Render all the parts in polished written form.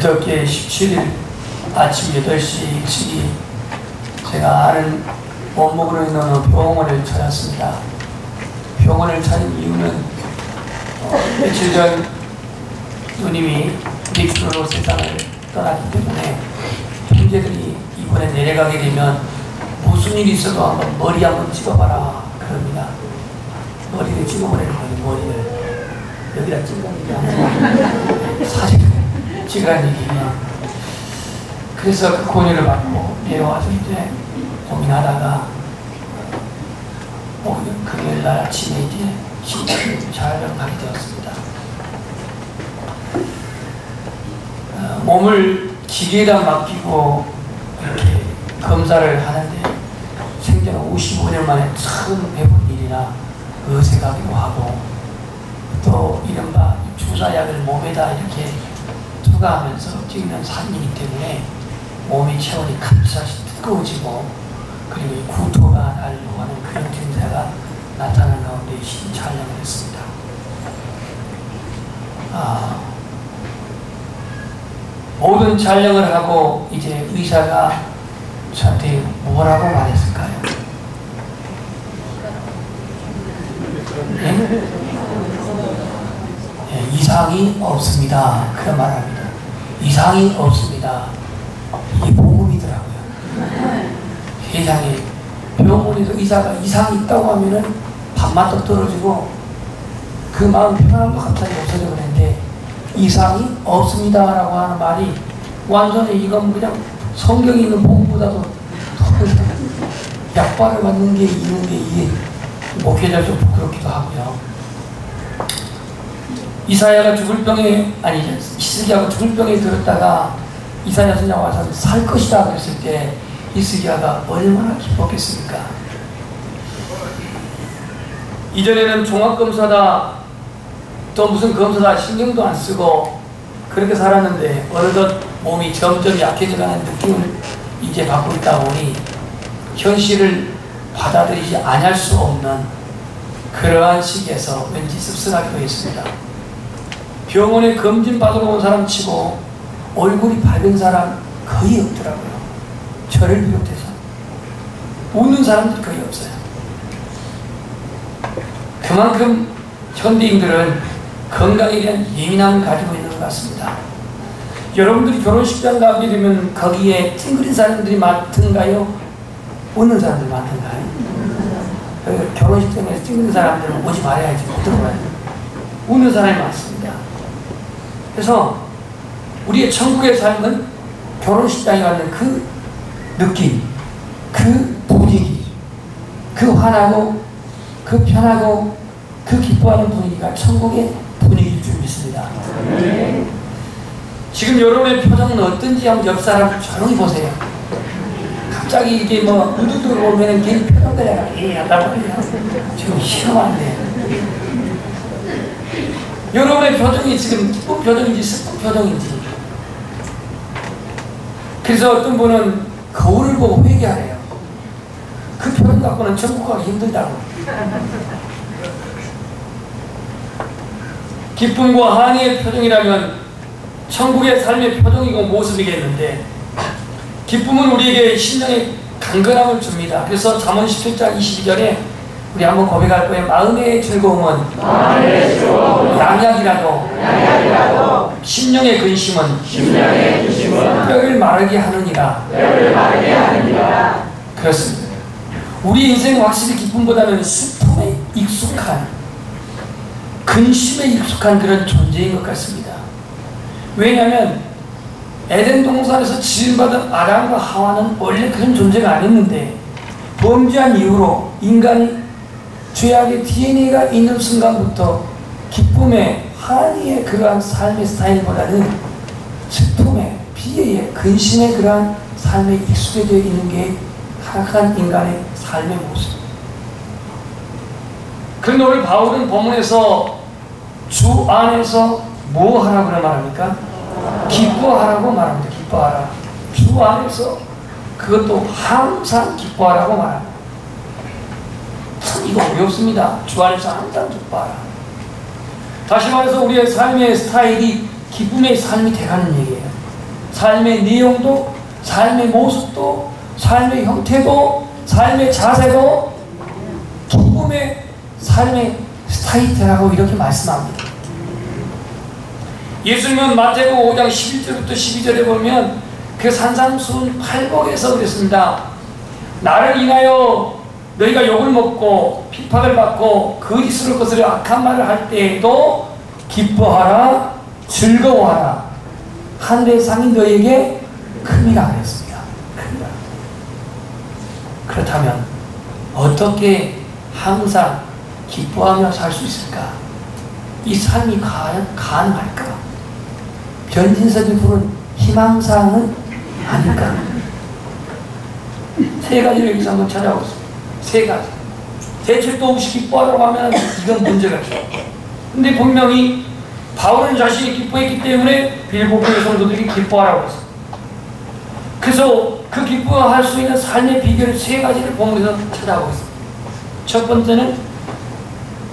그저께 17일 아침 8시 일찍이 제가 아는 원목으로 있는 어느 병원을 찾았습니다. 병원을 찾은 이유는 며칠 전 누님이 믹스로 세상을 떠났기 때문에 형제들이 이번에 내려가게 되면 무슨 일이 있어도 한번 머리 한번 찍어봐라 그럽니다. 머리를 찍어버리는 거예요. 머리를 여기다 찍어버리면 사실 찍으라는 얘기예요. 그래서 그 권유를 받고 내려와서 이제 고민하다가 금요일날 아침에 이제 촬영을 가게 되었습니다. 몸을 기계에다 맡기고 이렇게 검사를 하는데 생전 55년 만에 처음 해본 일이라 어색하기도 하고 또 이른바 주사약을 몸에다 이렇게 투과하면서 찍는 사진이기 때문에 몸의 체온이 갑자기 뜨거워지고 그리고 이 구토가 나려고 하는 그런 증세가 나타나는 가운데 촬영을 했습니다. 모든 촬영을 하고 이제 의사가 저한테 뭐라고 말했을까요? 네? 네, 이상이 없습니다. 그런 말 합니다. 이상이 없습니다. 이게 복음이더라고요. 세상에 병원에서 의사가 이상이 있다고 하면은 밥맛도 떨어지고 그 마음 편안함도 갑자기 없어져 버렸는데 이상이 없습니다 라고 하는 말이 완전히 이건 그냥 성경에 있는 복음보다도 더 약발을 받는 게 있는 게 이게 목회자 좀 부끄럽기도 하고요. 이사야가 죽을 병에 히스기야가 죽을 병에 들었다가 이사야 선지자가 와서 살 것이다 그랬을 때 히스기야가 얼마나 기뻤겠습니까? 이전에는 종합검사다 또 무슨 검사다 신경도 안 쓰고 그렇게 살았는데 어느덧 몸이 점점 약해져가는 느낌을 이제 받고 있다 보니 현실을 받아들이지 않을 수 없는 그러한 시기에서 왠지 씁쓸하기도 했습니다. 병원에 검진 받으러 온 사람 치고 얼굴이 밝은 사람 거의 없더라고요. 저를 비롯해서 웃는 사람들이 거의 없어요. 그만큼 현대인들은 건강에 대한 예민함을 가지고 있는 것 같습니다. 여러분들이 결혼식장 가게 되면 거기에 찡그린 사람들이 많던가요? 웃는 사람들이 많던가요? 결혼식장에서 찡그린 사람들은 오지 말아야지 못 들어가요. 웃는 사람이 많습니다. 그래서 우리의 천국의 삶은 결혼식장에 가는 그 느낌, 그 분위기, 그 환하고 그 편하고 그 기뻐하는 분위기가 천국의 분위기일 줄 믿습니다. 지금 여러분의 표정은 어떤지 한번 옆 사람 조용히 보세요. 갑자기 이게 뭐 우두두 보면은 괜히 표정들이 한다고 그래요. 지금 시험한데 여러분의 표정이 지금 기쁜 표정인지 슬픈 표정인지. 그래서 어떤 분은 거울을 보고 회개하래요. 그 표정 갖고는 천국 가기 힘들다고. 기쁨과 한의의 표정이라면 천국의 삶의 표정이고 모습이겠는데 기쁨은 우리에게 심령의 강건함을 줍니다. 그래서 잠언 17장 22절에 우리 한번 고백할 거예요. 마음의 즐거움은 양약이라도 심령의 근심은 뼈를 마르게 하느니라. 그렇습니다. 우리 인생 확실히 기쁨보다는 슬픔에 익숙한 근심에 익숙한 그런 존재인 것 같습니다. 왜냐하면 에덴 동산에서 지음받은 아담과 하와는 원래 그런 존재가 아니었는데 범죄한 이후로 인간이 죄악의 DNA가 있는 순간부터 기쁨의 한의의 그러한 삶의 스타일보다는 슬픔의 비애의 근심의 그러한 삶에 익숙해져 있는 게 하악한 인간의 삶의 모습. 그런데 오늘 바울은 본문에서 주 안에서 뭐 하라고 말합니까? 기뻐하라고 말합니다. 기뻐하라. 주 안에서 그것도 항상 기뻐하라고 말합니다. 이거 어렵습니다. 주 안에서 항상 기뻐하라. 다시 말해서 우리의 삶의 스타일이 기쁨의 삶이 돼가는 얘기예요. 삶의 내용도, 삶의 모습도, 삶의 형태도, 삶의 자세도 기쁨의 삶의 스타일이라고 이렇게 말씀합니다. 예수님은 마태복음 5장 11절부터 12절에 보면 그 산상수훈 팔복에서 그랬습니다. 나를 인하여 너희가 욕을 먹고 핍박을 받고 거짓으로 것을 악한 말을 할 때에도 기뻐하라, 즐거워하라. 하늘의 상이 너에게 큼이라 그랬습니다. 큼이라. 그렇다면 어떻게 항상 기뻐하며 살 수 있을까? 이 삶이 가능할까? 변진섭이 부른 희망사항은 아닐까? 세 가지를 여기서 한번 찾아보겠습니다. 세 가지. 대책도 없이 기뻐하라고 하면 이건 문제가 있어요. 근데 분명히 바울은 자신이 기뻐했기 때문에 빌보교의 성도들이 기뻐하라고 했어요. 그래서 그 기뻐할 수 있는 삶의 비결을 세 가지를 본문에서 찾아보겠습니다. 첫 번째는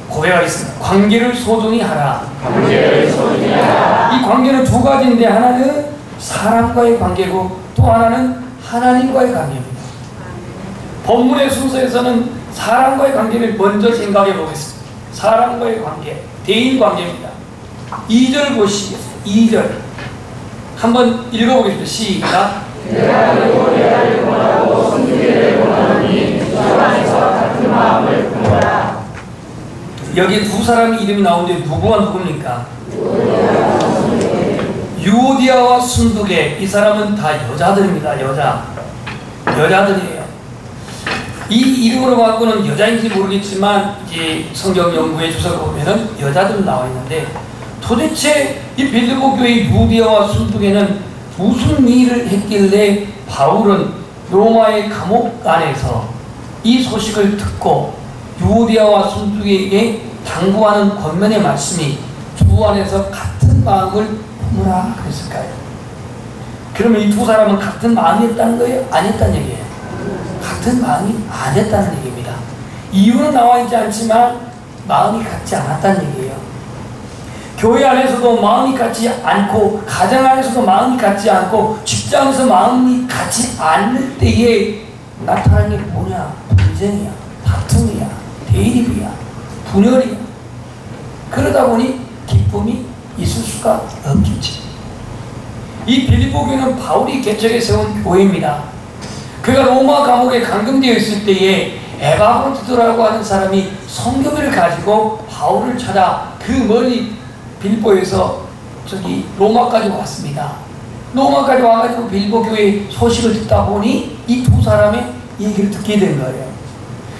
고백하겠습니다. 관계를 소중히 하라. 관계를 소중히 하라. 이 관계는 두 가지인데 하나는 사람과의 관계고 또 하나는 하나님과의 관계입니다. 본문의 순서에서는 사람과의 관계를 먼저 생각해 보겠습니다. 사람과의 관계, 대인 관계입니다. 2절 보시겠습니다. 2절 한번 읽어보겠습니다. 시작. 내가 너를 원하고 성주기를 원하노니 주 안에서 같은 마음을 품어라. 여기 두 사람 이름이 나오는데 누구와 누굽니까? 유오디아와 순두계. 이 사람은 다 여자들입니다. 여자들이에요. 이 이름으로 바꾸는 여자인지 모르겠지만 이제 성경 연구의 주석을 보면은 여자들 나와 있는데 도대체 이 빌립보 교회 유오디아와 순두계는 무슨 일을 했길래 바울은 로마의 감옥 안에서 이 소식을 듣고 유오디아와 순두계에게 당부하는 권면의 말씀이 주 안에서 같은 마음을 품으라 그랬을까요? 그러면 이 두 사람은 같은 마음이었다는 거예요? 아니었다는 얘기예요? 같은 마음이 아니었다는 얘기입니다. 이유는 나와 있지 않지만 마음이 같지 않았다는 얘기예요. 교회 안에서도 마음이 같지 않고 가정 안에서도 마음이 같지 않고 직장에서 마음이 같지 않을 때에 나타나는 게 뭐냐? 분쟁이야, 다툼이야, 대립이야, 분열이야. 그러다 보니 기쁨이 있을 수가 없겠지. 이 빌립보 교회는 바울이 개척해 세운 교회입니다. 그가 로마 감옥에 감금되어 있을 때에 에바브로티도라고 하는 사람이 성경을 가지고 바울을 찾아 그 멀리 빌보에서 저기 로마까지 왔습니다. 로마까지 와가지고 빌보 교회 소식을 듣다 보니 이 두 사람의 얘기를 듣게 된 거예요.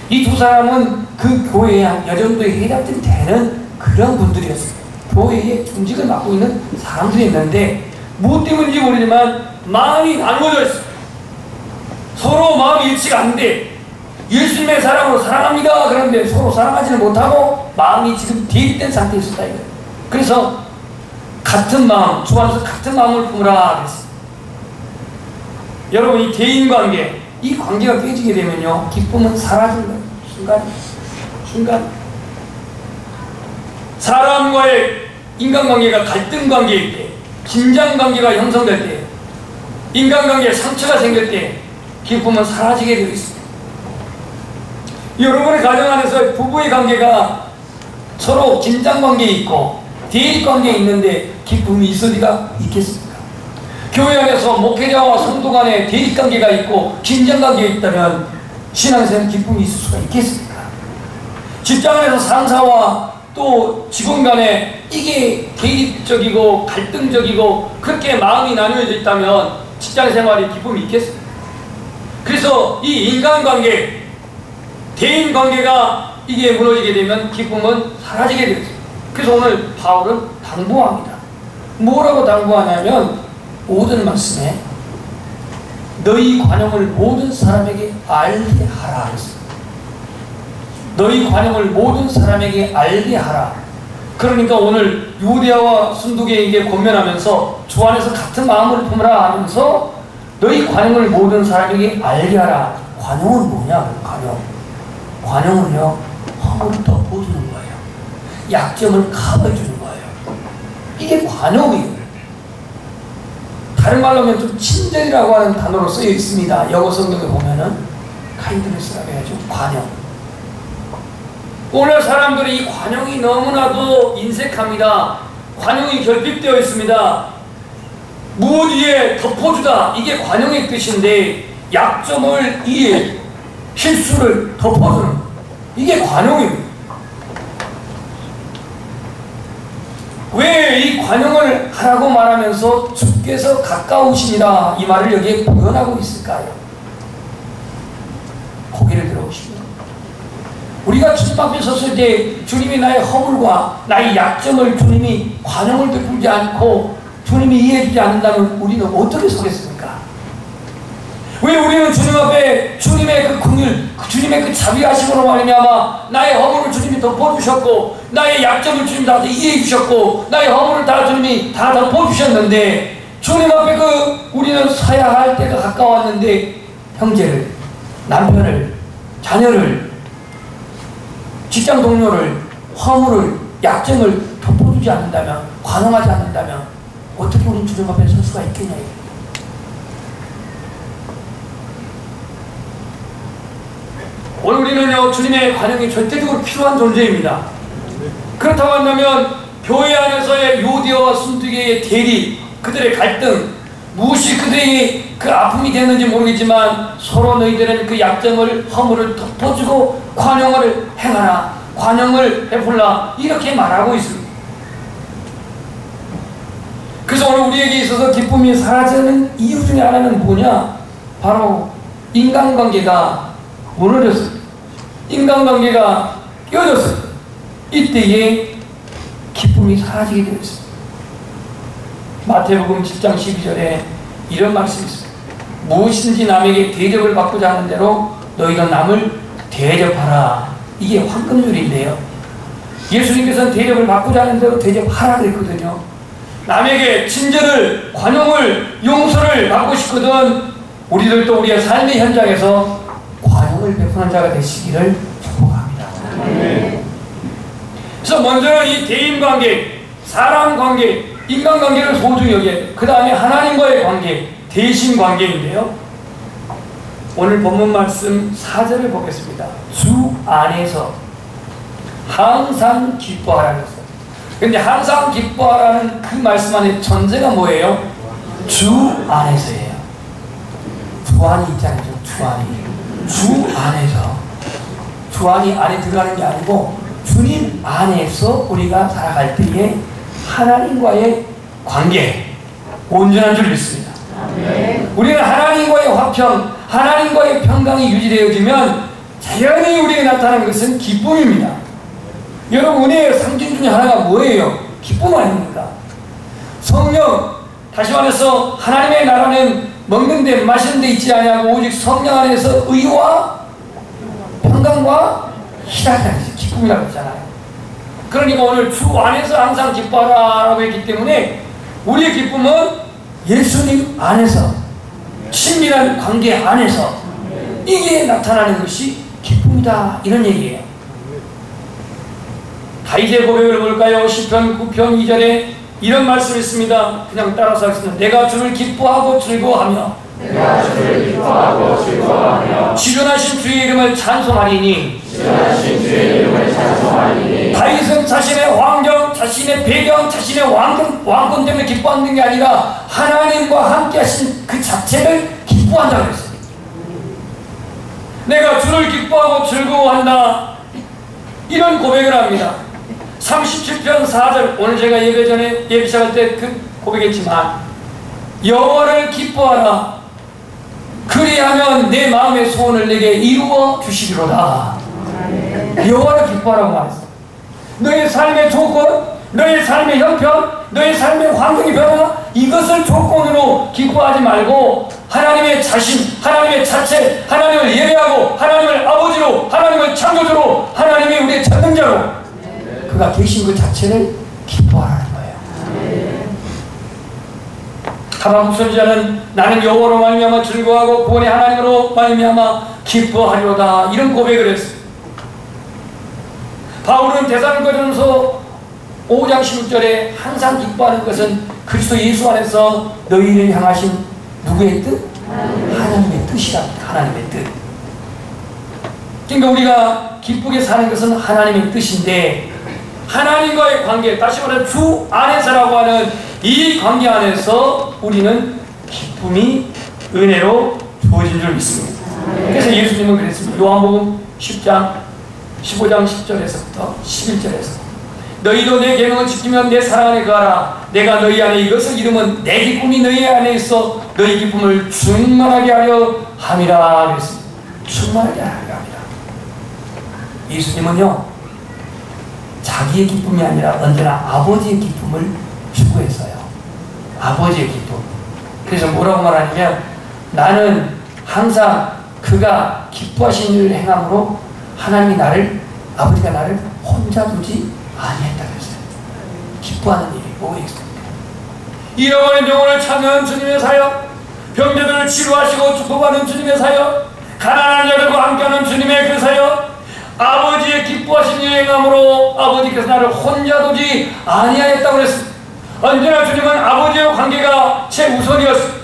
이 두 사람은 그 교회에 한 여정도에 해당이 되는 그런 분들이었어요. 교회에 중직을 맡고 있는 사람들이었는데 무엇 때문인지 모르지만 마음이 나누어져 있어요. 서로 마음이 일치가 안 돼. 예수님의 사랑으로 사랑합니다. 그런데 서로 사랑하지는 못하고 마음이 지금 대립된 상태에 있었다 이거예요. 그래서 같은 마음, 주 안에서 같은 마음을 품으라 그랬어요. 여러분 이 대인관계, 이 관계가 깨지게 되면요 기쁨은 사라지는 거예요. 순간 사람과의 인간관계가 갈등관계일 때, 긴장관계가 형성될 때, 인간관계에 상처가 생길 때 기쁨은 사라지게 되어 있습니다. 여러분의 가정 안에서 부부의 관계가 서로 긴장관계에 있고 대립관계에 있는데 기쁨이 있을 리가 있겠습니까? 교회 안에서 목회자와 성도 간에 대립관계가 있고 긴장관계에 있다면 신앙생활 기쁨이 있을 수가 있겠습니까? 직장 안에서 상사와 또 직원 간에 이게 대립적이고 갈등적이고 그렇게 마음이 나누어져 있다면 직장생활에 기쁨이 있겠습니까? 그래서 이 인간관계, 대인관계가 이게 무너지게 되면 기쁨은 사라지게 되겠습니다. 그래서 오늘 바울은 당부합니다. 뭐라고 당부하냐면 모든 말씀에 너희 관용을 모든 사람에게 알게 하라 했습니다. 너희 관용을 모든 사람에게 알게 하라. 그러니까 오늘 유대아와 순두계에게 권면하면서 주 안에서 같은 마음을 품으라 하면서 너희 관용을 모든 사람에게 알게 하라. 관용은 뭐냐? 관용은요 허물을 덮어주는 거예요. 약점을 커버해주는 거예요. 이게 관용이에요. 다른 말로 하면 좀 친절이라고 하는 단어로 쓰여 있습니다. 영어 성경에 보면은 카인드네스라고 해야죠. 관용. 오늘 사람들이 이 관용이 너무나도 인색합니다. 관용이 결핍되어 있습니다. 무엇 위에 덮어주다, 이게 관용의 뜻인데 약점을 이해, 실수를 덮어주는, 이게 관용입니다. 왜 이 관용을 하라고 말하면서 주께서 가까우시니라 이 말을 여기에 표현하고 있을까요? 고개를 들어보십니다. 우리가 주님 앞에 섰을 때 주님이 나의 허물과 나의 약점을 주님이 관용을 베풀지 않고 주님이 이해해주지 않는다면 우리는 어떻게 서겠습니까? 왜 우리는 주님 앞에 주님의 그 긍휼, 주님의 그 자비하심으로 말미암아 나의 허물을 주님이 덮어주셨고 나의 약점을 주님이 다 이해해 주셨고 나의 허물을 다 주님이 다 덮어주셨는데 주님 앞에 우리는 서야 할 때가 가까웠는데 형제를, 남편을, 자녀를, 직장 동료를, 허물을, 약점을 덮어주지 않는다면, 관용하지 않는다면 어떻게 우리는 주님 앞에 설 수가 있겠냐. 오늘 우리는요, 주님의 관용이 절대적으로 필요한 존재입니다. 그렇다고 한다면 교회 안에서의 유대와 순두개의 대립, 그들의 갈등, 무엇이 그들의 그 아픔이 되는지 모르겠지만 서로 너희들은 그 약점을, 허물을 덮어주고 관용을 행하라, 관용을 베풀라, 이렇게 말하고 있습니다. 그래서 오늘 우리에게 있어서 기쁨이 사라지는 이유 중에 하나는 뭐냐? 바로 인간관계가 무너졌어요. 인간관계가 깨어졌어요. 이때에 기쁨이 사라지게 되었습니다. 마태복음 7장 12절에 이런 말씀이 있습니다. 무엇이든지 남에게 대접을 받고자 하는 대로 너희도 남을 대접하라. 이게 황금률인데요. 예수님께서는 대접을 받고자 하는 대로 대접하라 그랬거든요. 남에게 친절을, 관용을, 용서를 받고 싶거든 우리들도 우리의 삶의 현장에서 관용을 베푸는 자가 되시기를 축복합니다. 그래서 먼저는 이 대인관계, 사람관계, 인간관계를 소중히 여겨야 돼요. 그 다음에 하나님과의 관계, 대신관계인데요. 오늘 본문 말씀 4절을 보겠습니다. 주 안에서 항상 기뻐하라는 것을. 근데 항상 기뻐하라는 그 말씀 안에 전제가 뭐예요? 주 안에서예요. 주 안이 있잖아요. 주 안이. 주 안에서. 주 안이 안에 들어가는 게 아니고 주님 안에서 우리가 살아갈 때에 하나님과의 관계, 온전한 줄 믿습니다. 우리는 하나님과의 화평, 하나님과의 평강이 유지되어지면 자연히 우리에게 나타나는 것은 기쁨입니다. 여러분, 은혜의 상징 중에 하나가 뭐예요? 기쁨 아닙니까? 성령, 다시 말해서 하나님의 나라는 먹는 데 마시는 데 있지 아니하고 오직 성령 안에서 의와 평강과 희락이라는 것이 기쁨이라고 했잖아요. 그러니까 오늘 주 안에서 항상 기뻐하라고 했기 때문에 우리의 기쁨은 예수님 안에서, 친밀한 관계 안에서 이게 나타나는 것이 기쁨이다, 이런 얘기예요. 다윗의 고백을 볼까요? 시편 9편 2절에 이런 말씀이 있습니다. 그냥 따라서 하겠습니다. 내가 주를 기뻐하고 즐거워하며 지존하신 주의 이름을 찬송하리니. 다윗은 자신의 환경, 자신의 배경, 자신의 왕권 때문에 기뻐하는 게 아니라 하나님과 함께 하신 그 자체를 기뻐한다고 했어요. 내가 주를 기뻐하고 즐거워한다, 이런 고백을 합니다. 37편 4절, 오늘 제가 예배 전에 예배 시작할 때 그 고백했지만 여호와를 기뻐하라, 그리하면 내 마음의 소원을 내게 이루어 주시리로다. 여호와를 기뻐하라고 말했어. 너의 삶의 조건, 너의 삶의 형편, 너의 삶의 환경의 변화, 이것을 조건으로 기뻐하지 말고 하나님의 자신, 하나님의 자체, 하나님을 예배하고 하나님을 아버지로, 하나님을 창조주로, 하나님이 우리의 전능자로 그가 계신 그 자체를 기뻐하라는 거예요. 하박국 선지자는 나는 여호와로 말미암아 즐거워하고 구원의 하나님으로 말미암아 기뻐하리로다, 이런 고백을 했습니다. 바울은 데살로니가전서 5장 16절에 항상 기뻐하는 것은 그리스도 예수 안에서 너희를 향하신 누구의 뜻? 하나님의 뜻이랍니다. 하나님의 뜻. 그러니까 우리가 기쁘게 사는 것은 하나님의 뜻인데, 하나님과의 관계, 다시 말해 주 안에서라고 하는 이 관계 안에서 우리는 기쁨이 은혜로 주어진 줄 믿습니다. 그래서 예수님은 그랬습니다. 요한복음 10장 15장 10절에서부터 11절에서 너희도 내 계명을 지키면 내 사랑 안에 거하라. 내가 너희 안에 이것을 이루면 내 기쁨이 너희 안에 있어 너희 기쁨을 충만하게 하려 함이라 그랬습니다. 충만하게 하려 합니다. 예수님은요, 자기의 기쁨이 아니라 언제나 아버지의 기쁨을 추구했어요. 아버지의 기쁨. 그래서 뭐라고 말하냐면, 나는 항상 그가 기뻐하신 일을 행함으로 하나님이 아버지가 나를 혼자 두지 아니했다 그랬어요. 기뻐하는 일이 뭐가 있습니까? 잃어버린 영혼을 찾는 주님의 사역, 병자들을 치료하시고 축복하는 주님의 사역, 가난한 자들과 함께하는 주님의 그 사역, 아버지의 기뻐하신 일을 행함으로 아버지께서 나를 혼자 두지 아니하였다고 그랬습니다. 언제나 주님은 아버지와 관계가 최우선이었습니다.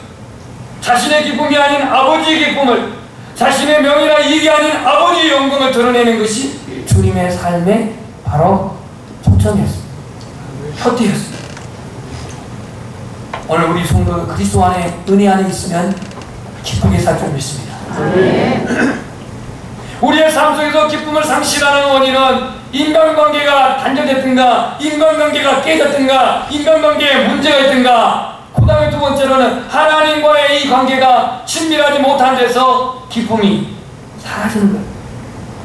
자신의 기쁨이 아닌 아버지의 기쁨을, 자신의 명예나 이익이 아닌 아버지의 영광을 드러내는 것이 주님의 삶의 바로 초점이었습니다. 표티였습니다. 오늘 우리 성도 그리스도 안에, 은혜 안에 있으면 기쁘게 살 줄 믿습니다. 우리의 삶 속에서 기쁨을 상실하는 원인은 인간관계가 단절됐든가, 인간관계가 깨졌든가, 인간관계에 문제가 있든가, 그 다음에 두 번째로는 하나님과의 이 관계가 친밀하지 못한 데서 기쁨이 사라지는 거예요.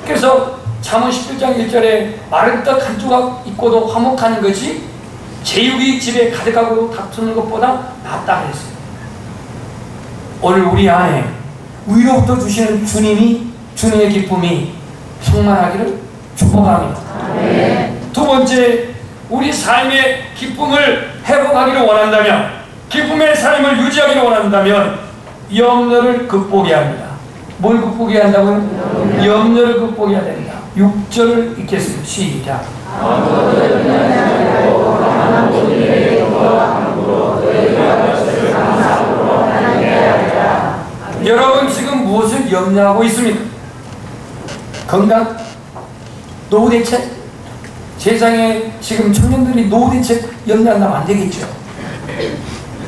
그래서 잠언 11장 1절에 마른 떡 한 조각 있고도 화목하는 것이 제육이 집에 가득하고 다투는 것보다 낫다 그랬어요. 오늘 우리 안에 위로부터 주시는 주님의 기쁨이 충만하기를 축복합니다. 두 번째, 우리 삶의 기쁨을 회복하기를 원한다면, 기쁨의 삶을 유지하기를 원한다면 염려를 극복해야 합니다. 뭘 극복해야 한다고요? 염려를 극복해야 된다. 6절을 읽겠습니다. 시작. 여러분 지금 무엇을 염려하고 있습니까? 건강? 노후 대책? 세상에 지금 청년들이 노후 대책 염려한다면 안 되겠죠.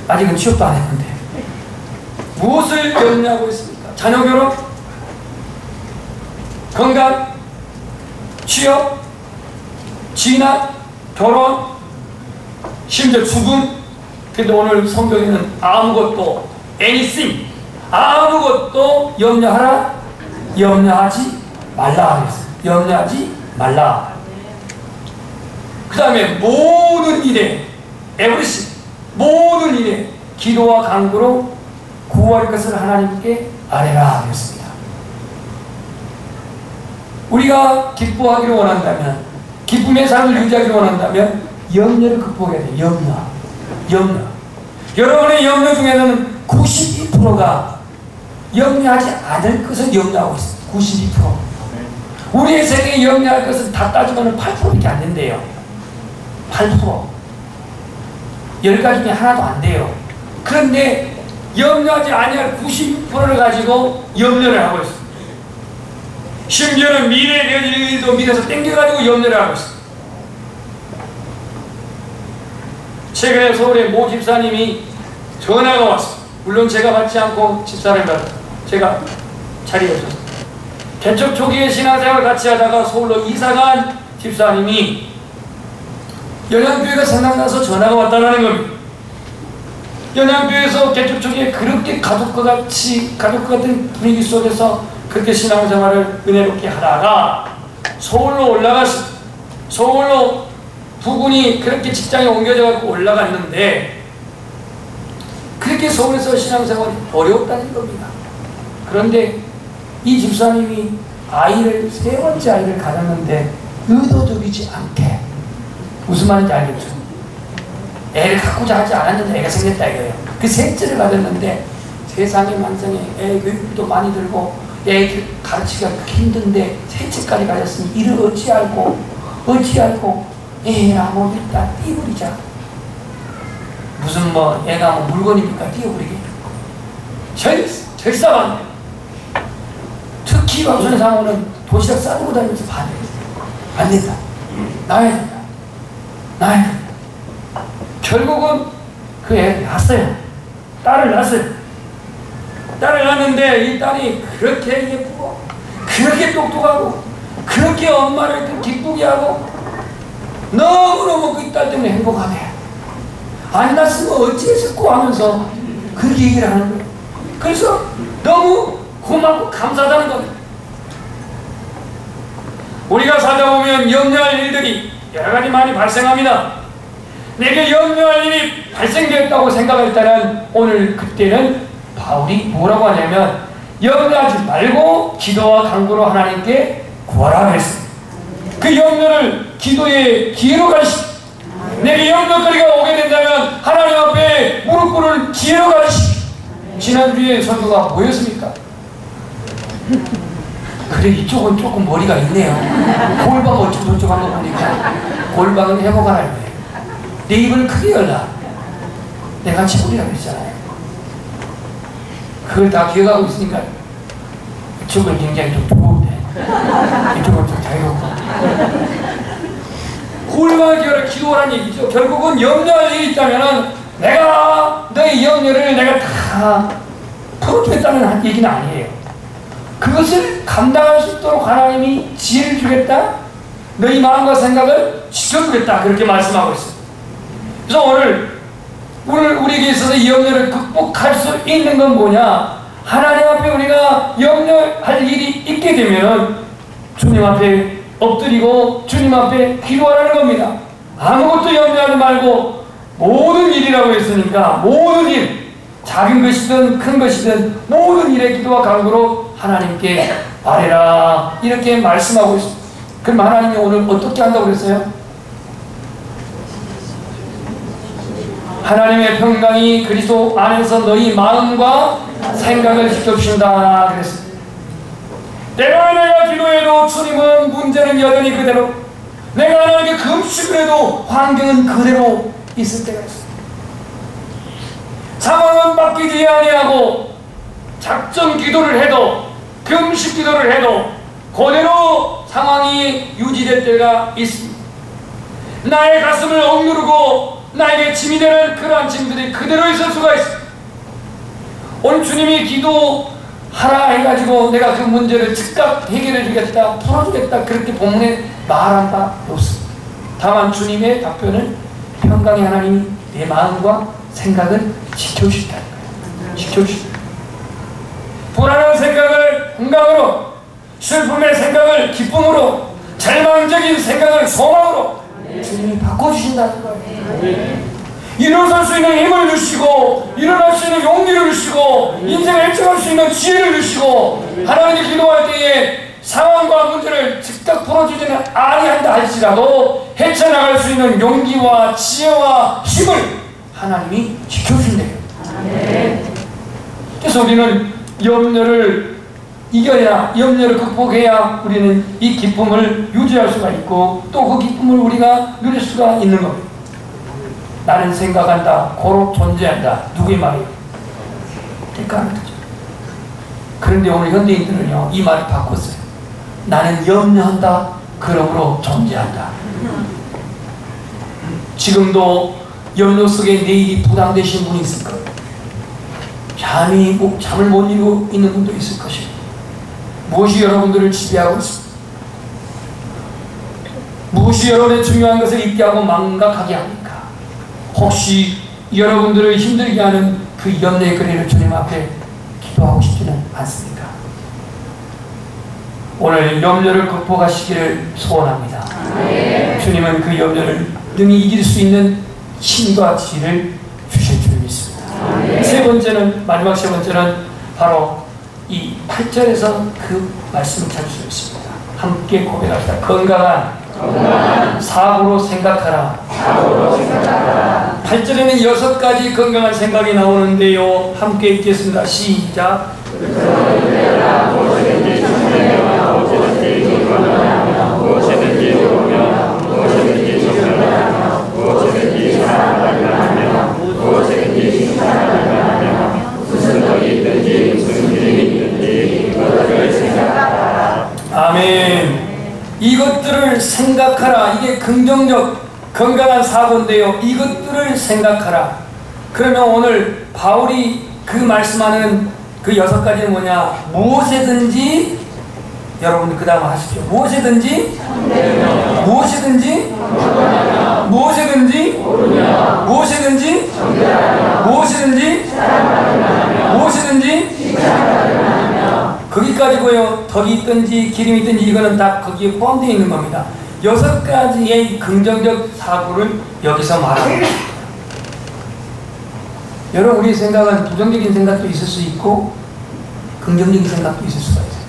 아직은 취업도 안 했는데 무엇을 염려하고 있습니까? 자녀 결혼? 건강? 취업? 진학? 결혼? 심지어 죽음? 근데 오늘 성경에는 아무것도, anything, 아무것도 염려하라? 염려하지 말라 그랬어요. 염려하지 말라. 그 다음에 모든 일에, everything, 모든 일에 기도와 간구로 구할 것을 하나님께 아뢰라 그랬습니다. 우리가 기뻐하기를 원한다면, 기쁨의 삶을 유지하기를 원한다면 염려를 극복해야 돼요. 염려. 여러분의 염려 중에는 92%가 염려하지 않을 것을 염려하고 있습니다. 92%. 우리의 세계에 염려할 것은 다 따지면 8%밖에 안 된대요. 8%. 10가지 중에 하나도 안 돼요. 그런데 염려하지 아니할 96%를 가지고 염려를 하고 있습니다. 심지어는 미래에 대한 일도 미래에서 땡겨가지고 염려를 하고 있습니다. 최근에 서울의 모 집사님이 전화가 왔습니다. 물론 제가 받지 않고 집사를 받았어요. 제가 자리에 없었어요. 개척 초기에 신앙생활을 같이 하다가 서울로 이사간 집사님이 연양교회가 생각나서 전화가 왔다는 겁니다. 연양교회에서 개척 초기에 그렇게 가족과 같은 분위기 속에서 그렇게 신앙생활을 은혜롭게 하다가 서울로 올라갔습니다. 서울로 부군이 그렇게 직장에 옮겨져서 올라갔는데 그렇게 서울에서 신앙생활이 어려웠다는 겁니다. 그런데 이 집사님이 세 번째 아이를 가졌는데 의도적이지 않게, 무슨 말인지 알겠죠? 애를 갖고자 하지 않았는데 애가 생겼다 이거예요. 그 셋째를 가졌는데 세상의 만성에 애 교육도 많이 들고 애 가르치기가 힘든데 셋째까지 가졌으니 이를 어찌 알고 애라 뭐 일단 띄워버리자. 무슨 뭐 애가 뭐 물건입니까? 띄워버리게. 절사반. 특히 왕순의 상호는 도시락 싸들고 다니면서 안 된다. 나야 된다. 나야 된다. 결국은 그 애 낳았어요. 딸을 낳았어요. 딸을 낳았는데 이 딸이 그렇게 예쁘고 그렇게 똑똑하고 그렇게 엄마를 기쁘게 하고 너무너무 그 딸 때문에 행복하대. 안 낳았으면 어찌했을꼬 하면서 그렇게 얘기를 하는 거예요. 그래서 너무 고맙고 감사하다는 겁니다. 우리가 살다 보면 염려할 일들이 여러 가지 많이 발생합니다. 내게 염려할 일이 발생되었다고 생각할 때는 오늘 그때는 바울이 뭐라고 하냐면 염려하지 말고 기도와 간구로 하나님께 구하라 했습니다. 그 염려를 기도의 기회로 가르치십시오. 내게 염려거리가 오게 된다면 하나님 앞에 무릎 꿇을 기회로 가르치십시오. 지난주에 설교가 뭐였습니까? 그래 이쪽은 조금 머리가 있네요. 골방 어쩌고저쩌고 한 거 보니까 골방은 회복하라 했네. 내 입을 크게 열라. 내가 지불이라고 했잖아요. 그걸 다 기억하고 있으니까 이쪽은 굉장히 좀 두꺼운데 이쪽은 좀 자유롭고 골방을 기어라 기도하라는 얘기죠. 결국은 염려할 일이 있다면은 내가 너의 염려를 내가 다 풀어주겠다는 얘기는 아니에요. 그것을 감당할 수 있도록 하나님이 지혜를 주겠다. 너희 마음과 생각을 지켜주겠다. 그렇게 말씀하고 있어요. 그래서 오늘 우리에게 있어서 이 염려를 극복할 수 있는 건 뭐냐? 하나님 앞에 우리가 염려할 일이 있게 되면 주님 앞에 엎드리고 주님 앞에 기도하라는 겁니다. 아무것도 염려하지 말고 모든 일이라고 했으니까 모든 일, 작은 것이든 큰 것이든 모든 일에 기도와 간구로 하나님께 아뢰라 이렇게 말씀하고 있습니다. 그럼 하나님이 오늘 어떻게 한다고 그랬어요? 하나님의 평강이 그리스도 안에서 너희 마음과 생각을 지켜주신다 그랬습니다. 내가 기도해도 주님은 문제는 여전히 그대로, 내가 하나님께 금식을 해도 환경은 그대로 있을 때가 있습니다. 상황은 바뀌지 아니하고 작정 기도를 해도 금식 기도를 해도 그대로 상황이 유지될 때가 있습니다. 나의 가슴을 억누르고 나에게 짐이 되는 그러한 짐들이 그대로 있을 수가 있습니다. 오늘 주님이 기도하라 해가지고 내가 그 문제를 즉각 해결해 주겠다, 풀어주겠다 그렇게 본문에 말한 바 없습니다. 다만 주님의 답변은 평강의 하나님이 내 마음과 생각을 지켜주신다는 거예요. 지켜주신다. 불안한 생각을 건강으로, 슬픔의 생각을 기쁨으로, 절망적인 생각을 소망으로 주님이 바꿔주신다는 거예요. 일어설 수 있는 힘을 주시고 일어날 수 있는 용기를 주시고 인생을 일정할 수 있는 지혜를 주시고 하나님께 기도할 때에 상황과 문제를 즉각 풀어주지는 아니한다 할지라도 헤쳐나갈 수 있는 용기와 지혜와 힘을 하나님이 지켜주신대요. 그래서 우리는 염려를 이겨야, 염려를 극복해야 우리는 이 기쁨을 유지할 수가 있고 또 그 기쁨을 우리가 누릴 수가 있는 겁니다. 나는 생각한다, 고로 존재한다. 누구의 말이에요? 데카르트죠. 그런데 오늘 현대인들은요 이 말을 바꿨어요. 나는 염려한다, 그러므로 존재한다. 지금도 염려 속에 내일이 부담되신 분이 있을 거예요. 잠을 못 이루고 있는 분도 있을 것이고 무엇이 여러분들을 지배하고 있습니다. 무엇이 여러분의 중요한 것을 잊게 하고 망각하게 합니까? 혹시 여러분들을 힘들게 하는 그 염려의 거리를 주님 앞에 기도하고 싶지는 않습니까? 오늘 염려를 극복하시기를 소원합니다. 주님은 그 염려를 능히 이길 수 있는 힘과 지혜를 주실 줄 믿습니다. 세 번째는, 마지막 세 번째는 바로 이 8절에서 그 말씀을 찾을 수 있습니다. 함께 고백합시다. 건강한 사고로 생각하라. 8절에는 6가지 건강한 생각이 나오는데요. 함께 읽겠습니다. 시작. 무엇이든지 좋으며 무엇이든지 좋으며 무엇이든지 좋으며 긍정적 건강한 사고인데요. 이것들을 생각하라. 그러면 오늘 바울이 그 말씀하는 그 6가지는 뭐냐? 무엇이든지, 여러분 그 다음 하십시오. 무엇이든지, 무엇이든지, 무엇이든지, 무엇이든지, 무엇이든지, 무엇이든지, 거기까지고요. 덕이 있든지 기름이 있든지 이거는 다 거기에 포함되어 있는 겁니다. 6가지의 긍정적 사고를 여기서 말합니다. 여러분, 우리의 생각은 부정적인 생각도 있을 수 있고 긍정적인 생각도 있을 수가 있어요.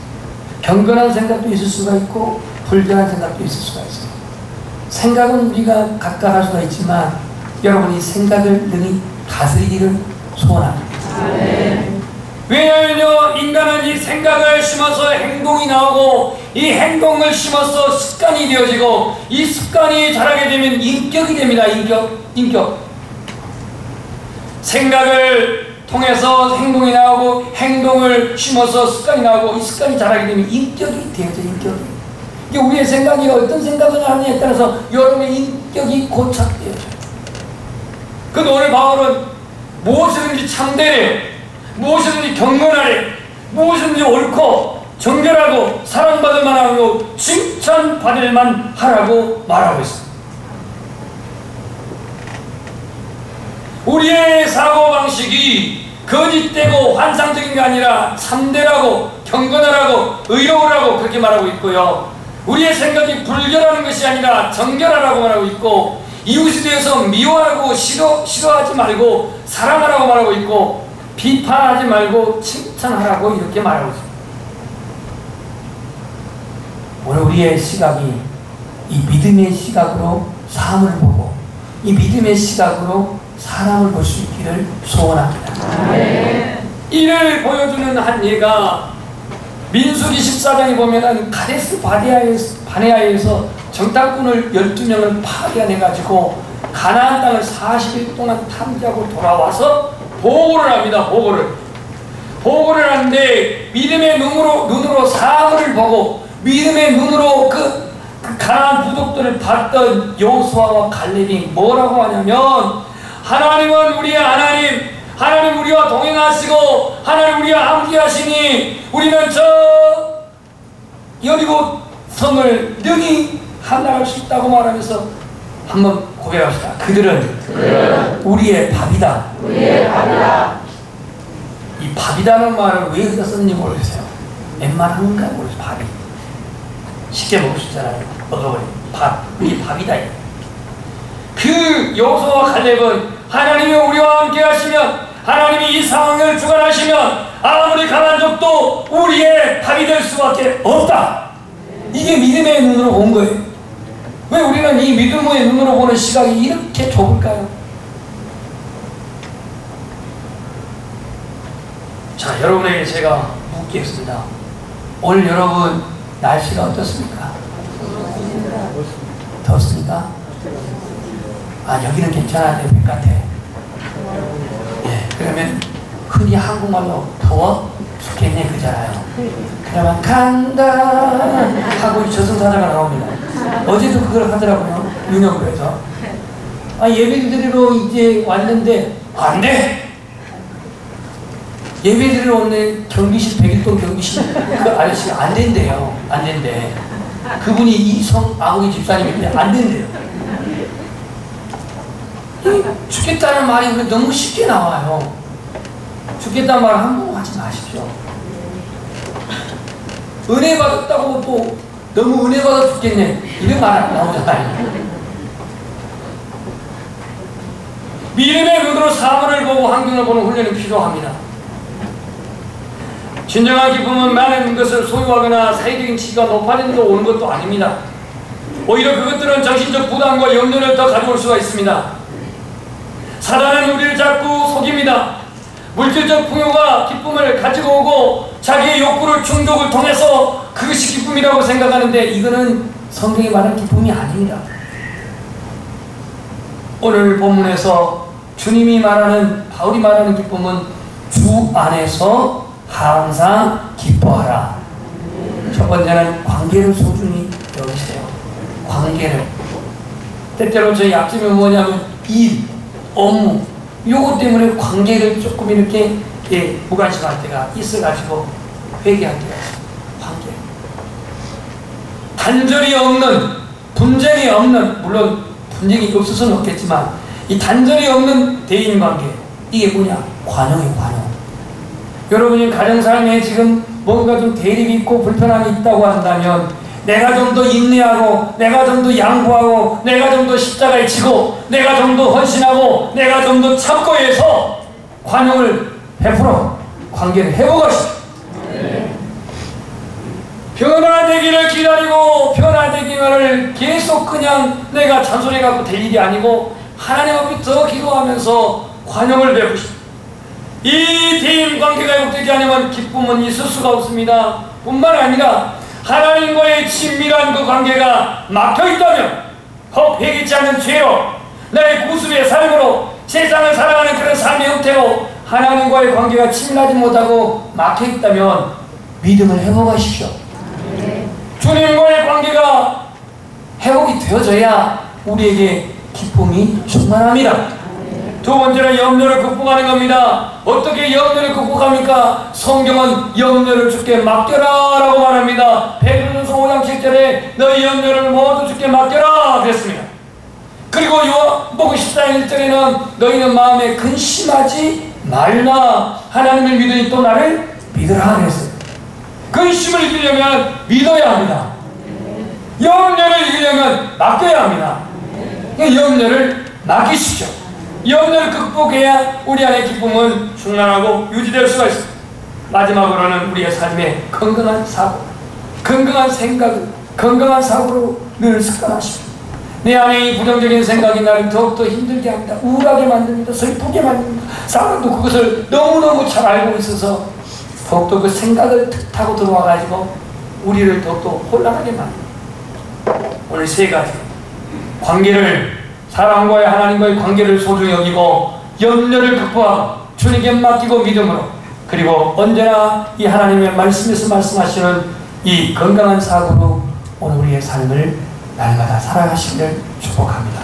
경건한 생각도 있을 수가 있고 불경한 생각도 있을 수가 있어요. 생각은 우리가 각각 할 수가 있지만 여러분이 생각을 능히 다스리기를 소원합니다. 왜냐하면요, 인간은 이 생각을 심어서 행동이 나오고 이 행동을 심어서 습관이 되어지고 이 습관이 자라게 되면 인격이 됩니다. 인격. 생각을 통해서 행동이 나오고 행동을 심어서 습관이 나오고 이 습관이 자라게 되면 인격이 되어져. 인격이. 이게 우리의 생각이 어떤 생각을 하느냐에 따라서 여러분의 인격이 고착되어져요. 근데 오늘 바울은 무엇이든지 참되래, 무엇이든지 경건하래, 무엇이든지 옳고 정결하고 사랑받을 만하고 칭찬받을 만하라고 말하고 있습니다. 우리의 사고방식이 거짓되고 환상적인 게 아니라 참되라고 경건하라고 의로우라고 그렇게 말하고 있고요. 우리의 생각이 불결하는 것이 아니라 정결하라고 말하고 있고 이웃에 대해서 미워하고 싫어하지 말고 사랑하라고 말하고 있고 비판하지 말고 칭찬하라고 이렇게 말하고 있습니다. 오늘 우리의 시각이 이 믿음의 시각으로 삶을 보고 이 믿음의 시각으로 사람을 볼 수 있기를 소원합니다. 이를 보여주는 한 예가 민수기 14장에 보면은 가데스 바네아에서 정탐꾼을 12명을 파견해가지고 가나안 땅을 40일 동안 탐지하고 돌아와서 보고를 합니다. 보고를 하는데 믿음의 눈으로 사물을 보고 믿음의 눈으로 그 가나안 부족들을 봤던 여호수아와 갈렙이 뭐라고 하냐면 하나님은 우리의 하나님 우리와 동행하시고 하나님 우리와 함께하시니 우리는 저 여리고 성을 능히 함락할 수 있다고 말하면서 한번 고백합시다. 그들은 우리의 밥이다. 이 밥이다는 말을 왜 여기다 썼는지 모르겠어요. 웬만한가 모르겠어요. 밥이 쉽게 먹을 수 있잖아요. 먹어버린 밥, 우리 밥이다. 그 여호수아와 갈렙은 하나님이 우리와 함께 하시면 하나님이 이 상황을 주관하시면 아무리 강한 적도 우리의 밥이 될 수밖에 없다. 이게 믿음의 눈으로 본 거예요. 왜 우리는 이 믿음의 눈으로 보는 시각이 이렇게 좁을까요? 자, 여러분에게 제가 묻겠습니다. 오늘 여러분 날씨가 어떻습니까? 덥습니까? 아, 여기는 괜찮아요. 바깥에. 예, 그러면 흔히 한국말로 더워 죽겠네 그잖아요. 그러면 간다 하고 저승사자가 나옵니다. 어제도 그걸 하더라고요. 윤영구에서. 아, 예배 드리러 이제 왔는데 안 돼! 예배 드리러 왔는데 경비실 101동 경비실 그 아저씨가 안 된대요. 안 된대. 그분이 이성 아우기 집사님인데 안 된대요. 죽겠다는 말이 너무 쉽게 나와요. 죽겠다는 말 함부로 하지 마십시오. 은혜 받았다고 또 너무 은혜 받아 죽겠네 이런 말 안 나오잖아요. 믿음의 눈으로 사물을 보고 환경을 보는 훈련이 필요합니다. 진정한 기쁨은 많은 것을 소유하거나 사회적인 지위가 높아지는 데 오는 것도 아닙니다. 오히려 그것들은 정신적 부담과 염려를 더 가져올 수가 있습니다. 사단은 우리를 자꾸 속입니다. 물질적 풍요가 기쁨을 가지고 오고 자기의 욕구를 충족을 통해서 그것이 기쁨이라고 생각하는데 이거는 성경이 말하는 기쁨이 아닙니다. 오늘 본문에서 주님이 말하는 바울이 말하는 기쁨은 주 안에서 항상 기뻐하라. 첫 번째는 관계를 소중히 여기세요. 관계를. 때때로 저희 약점이 뭐냐면 일, 업무 요것 때문에 관계를 조금 이렇게 무관심할 때가 있어가지고 회개할 때가 있어요. 관계 단절이 없는, 분쟁이 없는, 물론 분쟁이 없어서는 없겠지만 이 단절이 없는 대인관계, 이게 뭐냐? 관용이에요. 관용. 여러분이 가정삶에 지금 뭔가 좀 대립이 있고 불편함이 있다고 한다면 내가 좀 더 인내하고, 내가 좀 더 양보하고, 내가 좀 더 십자가에 지고, 내가 좀 더 헌신하고, 내가 좀 더 참고 해서 관용을 베풀어 관계를 회복하시오. 변화되기를 기다리고 변화되기를 계속 그냥 내가 잔소리 갖고 될 일이 아니고 하나님 앞에 더 기도하면서 관용을 베푸시오. 이 대인관계가 회복되지 않으면 기쁨은 있을 수가 없습니다. 뿐만 아니라 하나님과의 친밀한 그 관계가 막혀있다면 혹 회개치 않는 죄로, 나의 구습의 삶으로, 세상을 살아가는 그런 삶의 형태로 하나님과의 관계가 친밀하지 못하고 막혀있다면 믿음을 회복하십시오. 주님과의 관계가 회복이 되어져야 우리에게 기쁨이 충만합니다. 두 번째는 염려를 극복하는 겁니다. 어떻게 염려를 극복합니까? 성경은 염려를 주께 맡겨라 라고 말합니다. 베드로전서 5장 7절에 너희 염려를 모두 주께 맡겨라 그랬습니다. 그리고 요한복음 14장 1절에는 너희는 마음에 근심하지 말라, 하나님을 믿으니 또 나를 믿으라 그랬어요. 근심을 이기려면 믿어야 합니다. 염려를 이기려면 맡겨야 합니다. 염려를 맡기십시오. 염려를 극복해야 우리 안의 기쁨은 충만하고 유지될 수가 있습니다. 마지막으로는 우리의 삶에 건강한 사고, 건강한 생각을, 건강한 사고로 늘 습관하십시오. 내 안에 이 부정적인 생각이 나를 더욱더 힘들게 합니다. 우울하게 만듭니다. 슬프게 만듭니다. 사람도 그것을 너무너무 잘 알고 있어서 더욱더 그 생각을 타고 들어와가지고 우리를 더욱더 혼란하게 만듭니다. 오늘 세 가지 관계를, 사람과의 하나님과의 관계를 소중히 여기고 염려를 극복하고 주님께 맡기고 믿음으로, 그리고 언제나 이 하나님의 말씀에서 말씀하시는 이 건강한 사고로 오늘 우리의 삶을 날마다 살아가시기를 축복합니다.